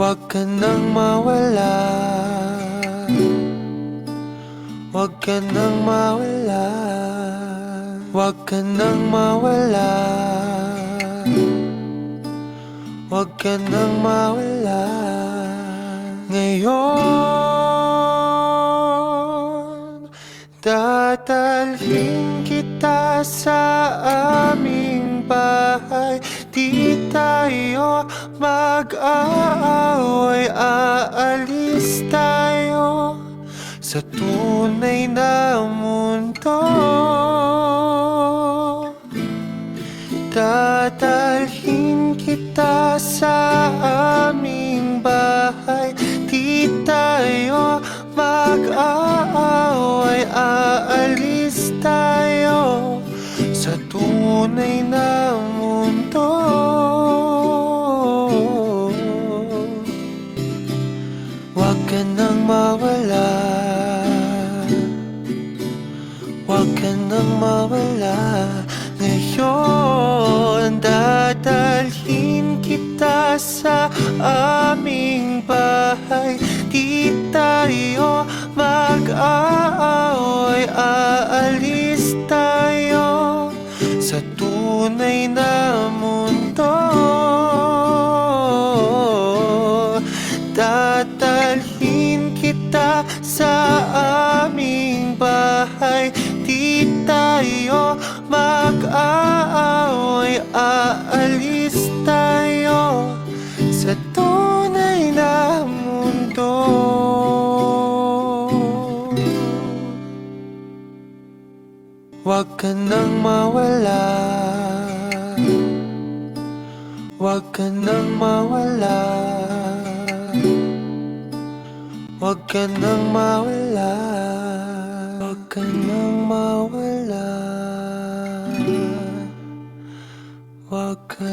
Huwag ka nang mawala, huwag ka nang mawala, huwag ka nang mawala, huwag ka nang mawala. Ngayon, dadalhin kita sa aming bahay. Di tayo mag-aaway, aalis tayo sa tunay na mundo. Dadalhin kita sa aming bahay. Di tayo mag-aaway, aalis tayo sa tunay na mundo. Huwag ka nang mawala, huwag ka nang mawala. Ngayon, dadalhin kita sa aming bahay. Di tayo mag-aaway, aalis tayo sa tunay na mundo. Dadalhin kita sa aming bahay. Di tayo mag-aaway, aalis tayo sa tunay na mundo. Huwag ka nang mawala, huwag ka nang mawala, huwag ka nang mawala, huwag ka nang mawala, huwag ka